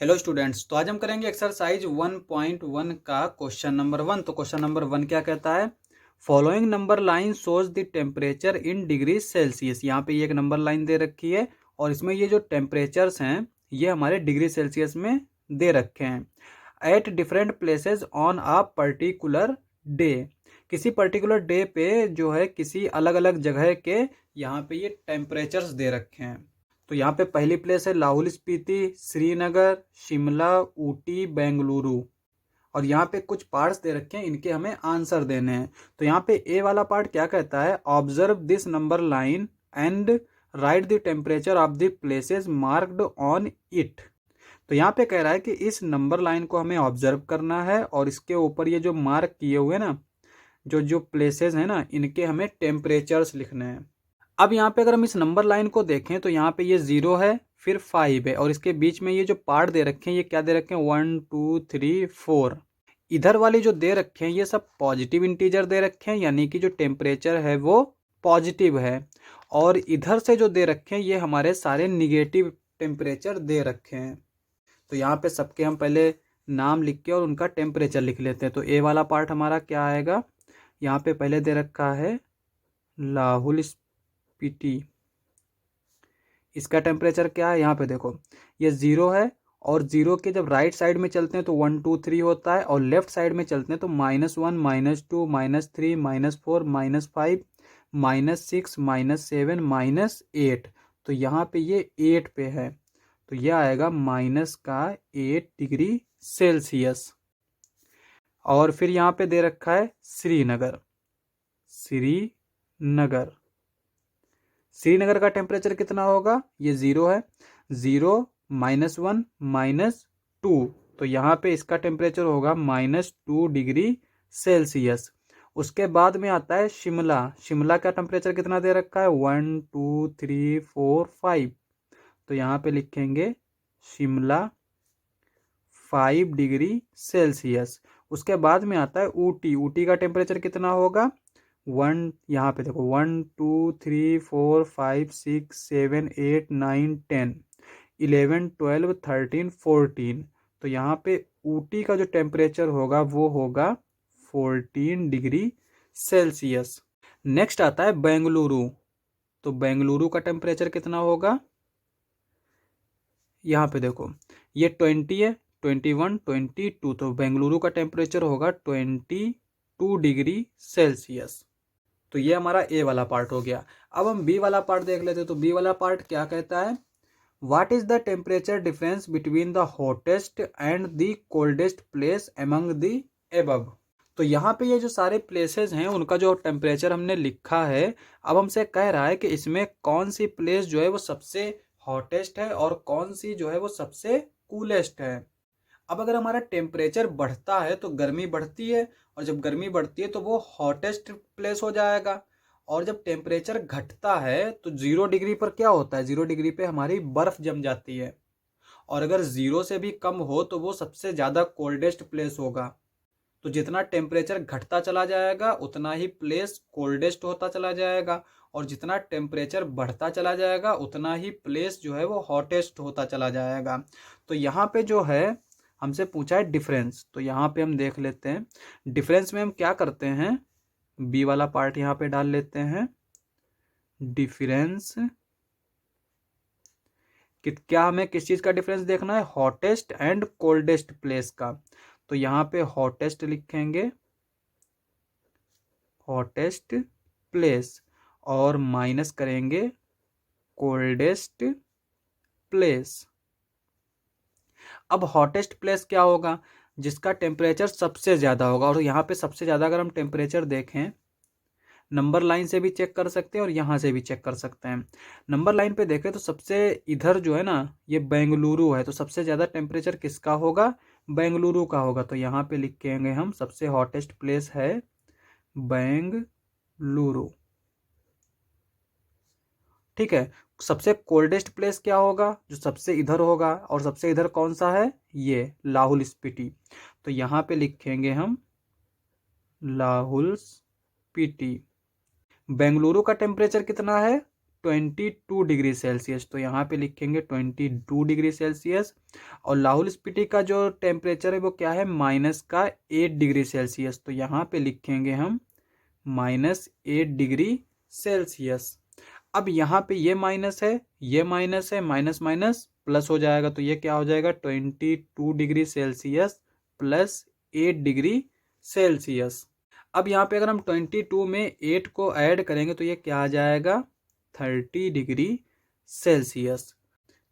Hello students, तो आज हम करेंगे एक्सरसाइज 1.1 का क्वेश्चन नंबर 1। तो क्वेश्चन नंबर 1 क्या कहता है? Following number line shows the temperature in degree Celsius. यहाँ पे ये एक नंबर लाइन दे रखी है और इसमें ये जो टेम्परेचर्स हैं ये हमारे डिग्री सेल्सियस में दे रखे हैं at different places on a particular day. किसी पर्टिकुलर डे पे जो है किसी अलग अलग जगह के यहाँ पे ये टेम्परेचर्स दे रखे हैं। तो यहाँ पे पहली प्लेस है लाहौल स्पीति, श्रीनगर, शिमला, ऊटी, बेंगलुरु। और यहाँ पे कुछ पार्ट्स दे रखे हैं, इनके हमें आंसर देने हैं। तो यहाँ पे ए वाला पार्ट क्या कहता है? Observe this number line and right the temperature of the places marked on it. तो यहाँ पे कह रहा है कि इस नंबर लाइन को हमें ऑब्जर्व करना है और इसके ऊपर ये जो मार्क किए हुए ना जो जो प्लेसेस हैं ना इनके हमें टेम्परेचर्स लिखने हैं। अब यहाँ पे अगर हम इस नंबर लाइन को देखें तो यहाँ पे ये 0 है, फिर 5 है और इसके बीच में ये जो पार्ट दे रखे हैं ये क्या दे रखे हैं? 1 2 3 4। इधर वाली जो दे रखे हैं ये सब पॉजिटिव इंटीजर दे रखे हैं, यानी कि जो टेम्परेचर है वो पॉजिटिव है। और इधर से जो दे रखे हैं ये हमारे सारे निगेटिव टेम्परेचर दे रखे हैं। तो यहाँ पे सबके हम पहले नाम लिख के और उनका टेम्परेचर लिख लेते हैं। तो ए वाला पार्ट हमारा क्या आएगा? यहाँ पे पहले दे रखा है लाहौल स्पीति। इसका टेम्परेचर क्या है? यहाँ पे देखो ये 0 है और 0 के जब राइट साइड में चलते हैं तो 1 2 3 होता है और लेफ्ट साइड में चलते हैं तो -1 -2 -3 -4 -5 -6 -7 -8। तो यहाँ पे ये 8 पे है तो ये आएगा -8 डिग्री सेल्सियस। और फिर यहाँ पे दे रखा है श्रीनगर। श्रीनगर श्रीनगर का टेम्परेचर कितना होगा? ये 0 है, 0 -1 -2। तो यहाँ पे इसका टेम्परेचर होगा -2 डिग्री सेल्सियस। उसके बाद में आता है शिमला। शिमला का टेम्परेचर कितना दे रखा है? 1 2 3 4 5। तो यहाँ पे लिखेंगे शिमला 5 डिग्री सेल्सियस। उसके बाद में आता है ऊटी। ऊटी का टेम्परेचर कितना होगा? 1, यहाँ पे देखो 1 2 3 4 5 6 7 8 9 10 11 12 13 14। तो यहाँ पे ऊटी का जो टेम्परेचर होगा वो होगा 14 डिग्री सेल्सियस। नेक्स्ट आता है बेंगलुरु। तो बेंगलुरु का टेम्परेचर कितना होगा? यहाँ पे देखो ये 20 है, 21 22। तो बेंगलुरु का टेम्परेचर होगा 22 डिग्री सेल्सियस। तो ये हमारा ए वाला पार्ट हो गया। अब हम बी वाला पार्ट देख लेते हैं। तो बी वाला पार्ट क्या कहता है? What is the temperature difference between the hottest and the coldest place among the above. तो यहाँ पे ये जो सारे प्लेसेस हैं उनका जो टेम्परेचर हमने लिखा है, अब हमसे कह रहा है कि इसमें कौन सी प्लेस जो है वो सबसे हॉटेस्ट है और कौन सी जो है वो सबसे कूलेस्ट है। अब अगर हमारा टेम्परेचर बढ़ता है तो गर्मी बढ़ती है और जब गर्मी बढ़ती है तो वो हॉटेस्ट प्लेस हो जाएगा। और जब टेम्परेचर घटता है तो 0 डिग्री पर क्या होता है? 0 डिग्री पे हमारी बर्फ जम जाती है और अगर 0 से भी कम हो तो वो सबसे ज़्यादा कोल्डेस्ट प्लेस होगा। तो जितना टेम्परेचर घटता चला जाएगा उतना ही प्लेस कोल्डेस्ट होता चला जाएगा और जितना टेम्परेचर बढ़ता चला जाएगा उतना ही प्लेस जो है वो हॉटेस्ट होता चला जाएगा। तो यहाँ पे जो है हमसे पूछा है डिफरेंस, तो यहाँ पे हम देख लेते हैं। डिफरेंस में हम क्या करते हैं? बी वाला पार्ट यहाँ पे डाल लेते हैं। डिफरेंस क्या हमें किस चीज़ का डिफरेंस देखना है? हॉटेस्ट एंड कोल्डेस्ट प्लेस का। तो यहाँ पे हॉटेस्ट लिखेंगे, हॉटेस्ट प्लेस, और माइनस करेंगे कोल्डेस्ट प्लेस। अब हॉटेस्ट प्लेस क्या होगा? जिसका टेम्परेचर सबसे ज़्यादा होगा। और यहाँ पे सबसे ज़्यादा अगर हम टेम्परेचर देखें, नंबर लाइन से भी चेक कर सकते हैं और यहाँ से भी चेक कर सकते हैं। नंबर लाइन पे देखें तो सबसे इधर जो है ना ये बेंगलुरु है, तो सबसे ज़्यादा टेम्परेचर किसका होगा? बेंगलुरु का होगा। तो यहाँ पे लिखेंगे हम सबसे हॉटेस्ट प्लेस है बेंगलुरु। ठीक है। सबसे कोल्डेस्ट प्लेस क्या होगा? जो सबसे इधर होगा, और सबसे इधर कौन सा है? ये लाहौल स्पीति। तो यहाँ पे लिखेंगे हम लाहौल स्पीति। बेंगलुरु का टेम्परेचर कितना है? 22 डिग्री सेल्सियस, तो यहाँ पे लिखेंगे 22 डिग्री सेल्सियस। और लाहौल स्पीति का जो टेम्परेचर है वो क्या है, -8 डिग्री सेल्सियस, तो यहाँ पे लिखेंगे हम -8 डिग्री सेल्सियस। अब यहाँ पे ये माइनस है, ये माइनस है, माइनस माइनस प्लस हो जाएगा, तो ये क्या हो जाएगा 22 degree Celsius plus 8 degree Celsius. अब यहाँ पे अगर हम 22 में 8 को ऐड करेंगे तो ये क्या आ जाएगा 30 डिग्री सेल्सियस।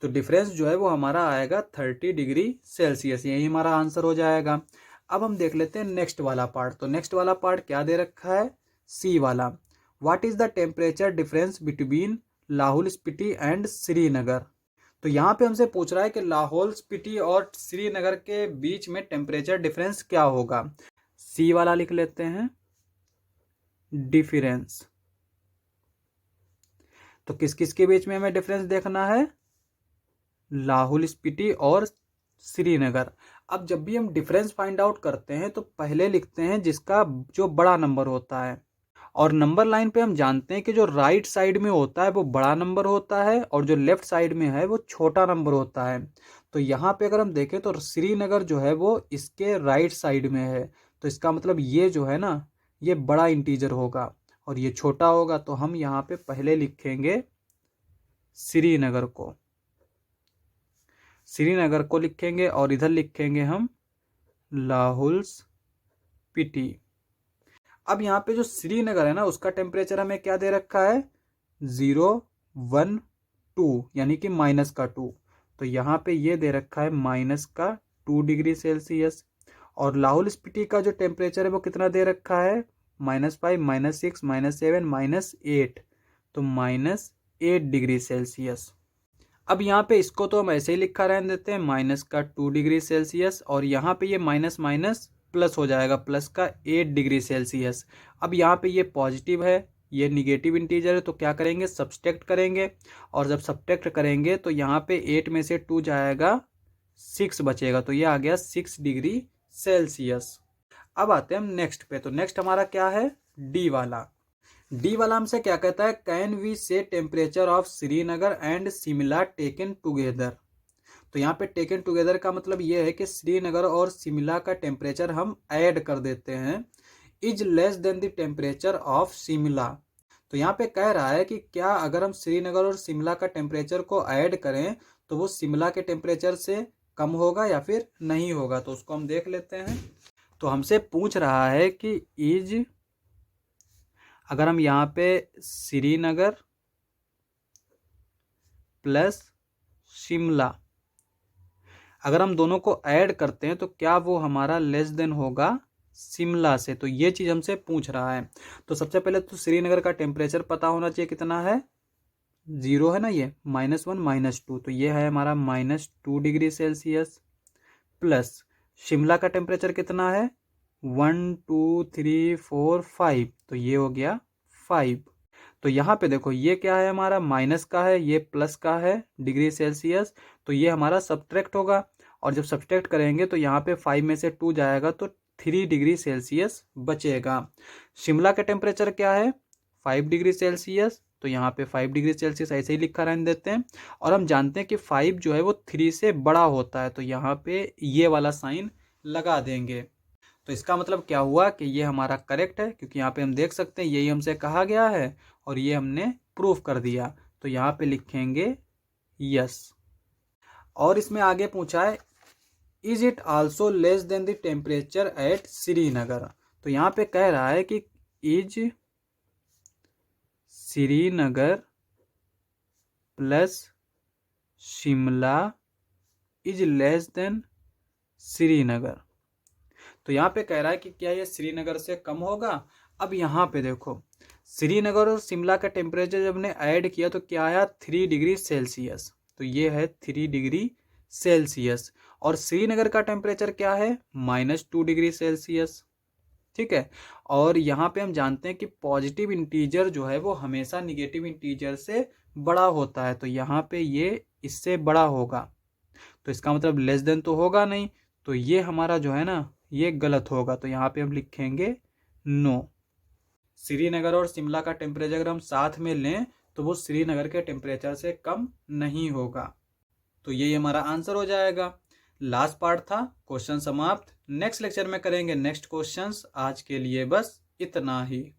तो डिफरेंस जो है वो हमारा आएगा 30 डिग्री सेल्सियस, यही हमारा आंसर हो जाएगा। अब हम देख लेते हैं नेक्स्ट वाला पार्ट। तो नेक्स्ट वाला पार्ट क्या दे रखा है, सी वाला, what is the temperature difference between Lahaul Spiti and Srinagar. तो यहाँ पे हमसे पूछ रहा है कि लाहौल स्पीति और श्रीनगर के बीच में टेम्परेचर डिफरेंस क्या होगा। सी वाला लिख लेते हैं, डिफरेंस। तो किस किस के बीच में हमें डिफरेंस देखना है, लाहौल स्पीति और श्रीनगर। अब जब भी हम डिफरेंस फाइंड आउट करते हैं तो पहले लिखते हैं जिसका जो बड़ा नंबर होता है, और नंबर लाइन पे हम जानते हैं कि जो राइट साइड में होता है वो बड़ा नंबर होता है और जो लेफ्ट साइड में है वो छोटा नंबर होता है। तो यहाँ पे अगर हम देखें तो श्रीनगर जो है वो इसके राइट साइड में है, तो इसका मतलब ये जो है ना ये बड़ा इंटीजर होगा और ये छोटा होगा। तो हम यहाँ पे पहले लिखेंगे श्रीनगर को, श्रीनगर को लिखेंगे और इधर लिखेंगे हम लाहौल स्पीति। अब यहाँ पे जो श्रीनगर है ना उसका टेम्परेचर हमें क्या दे रखा है 012 यानी कि -2, तो यहाँ पे ये दे रखा है -2 डिग्री सेल्सियस। और लाहौल स्पीति का जो टेम्परेचर है वो कितना दे रखा है -5, -6, -7, -8, तो -8 डिग्री सेल्सियस। अब यहाँ पे इसको तो हम ऐसे ही लिखा रहने देते हैं -2 डिग्री सेल्सियस, और यहाँ पे ये माइनस माइनस प्लस हो जाएगा, प्लस का 8 डिग्री सेल्सियस। अब यहाँ पे ये पॉजिटिव है, ये निगेटिव इंटीजर है, तो क्या करेंगे सब्सट्रैक्ट करेंगे, और जब सब्सट्रैक्ट करेंगे तो यहाँ पे 8 में से 2 जाएगा 6 बचेगा, तो ये आ गया 6 डिग्री सेल्सियस। अब आते हैं हम नेक्स्ट पे। तो नेक्स्ट हमारा क्या है, डी वाला। डी वाला हमसे क्या कहता है, कैन वी से temperature of Srinagar and Shimla taken together. तो यहाँ पे टेकन टुगेदर का मतलब ये है कि श्रीनगर और शिमला का टेम्परेचर हम ऐड कर देते हैं, is less than the temperature of Shimla. तो यहाँ पे कह रहा है कि क्या अगर हम श्रीनगर और शिमला का टेम्परेचर को ऐड करें तो वो शिमला के टेम्परेचर से कम होगा या फिर नहीं होगा। तो उसको हम देख लेते हैं। तो हमसे पूछ रहा है कि इज, अगर हम यहाँ पे श्रीनगर प्लस शिमला अगर हम दोनों को ऐड करते हैं तो क्या वो हमारा लेस देन होगा शिमला से, तो ये चीज़ हमसे पूछ रहा है। तो सबसे पहले तो श्रीनगर का टेम्परेचर पता होना चाहिए, कितना है 0 है ना, ये -1 -2, तो ये है हमारा -2 डिग्री सेल्सियस, प्लस शिमला का टेम्परेचर कितना है 1 2 3 4 5, तो ये हो गया 5। तो यहाँ पे देखो ये क्या है हमारा माइनस का है, ये प्लस का है डिग्री सेल्सियस, तो ये हमारा सब्ट्रैक्ट होगा, और जब सब्ट्रैक्ट करेंगे तो यहाँ पे 5 में से 2 जाएगा तो 3 डिग्री सेल्सियस बचेगा। शिमला का टेम्परेचर क्या है 5 डिग्री सेल्सियस, तो यहाँ पे 5 डिग्री सेल्सियस ऐसे ही लिखा रहने देते हैं, और हम जानते हैं कि 5 जो है वो 3 से बड़ा होता है, तो यहाँ पे ये वाला साइन लगा देंगे। तो इसका मतलब क्या हुआ कि ये हमारा करेक्ट है, क्योंकि यहाँ पे हम देख सकते हैं यही हमसे कहा गया है और ये हमने प्रूफ कर दिया, तो यहाँ पे लिखेंगे यस। और इसमें आगे पूछा है is it also less than the temperature at Srinagar. तो यहाँ पे कह रहा है कि is Srinagar plus Shimla is less than Srinagar. तो यहाँ पे कह रहा है कि क्या ये श्रीनगर से कम होगा। अब यहाँ पे देखो श्रीनगर और शिमला का टेम्परेचर जब ने ऐड किया तो क्या आया 3 डिग्री सेल्सियस, तो ये है 3 डिग्री सेल्सियस, और श्रीनगर का टेम्परेचर क्या है -2 डिग्री सेल्सियस, ठीक है। और यहाँ पे हम जानते हैं कि पॉजिटिव इंटीजर जो है वो हमेशा निगेटिव इंटीजर से बड़ा होता है, तो यहाँ पे ये इससे बड़ा होगा, तो इसका मतलब लेस देन तो होगा नहीं, तो ये हमारा जो है ना ये गलत होगा, तो यहाँ पे हम लिखेंगे नो। श्रीनगर और शिमला का टेम्परेचर अगर हम साथ में लें तो वो श्रीनगर के टेम्परेचर से कम नहीं होगा। तो यही हमारा आंसर हो जाएगा। लास्ट पार्ट था, क्वेश्चन समाप्त। नेक्स्ट लेक्चर में करेंगे नेक्स्ट क्वेश्चंस। आज के लिए बस इतना ही।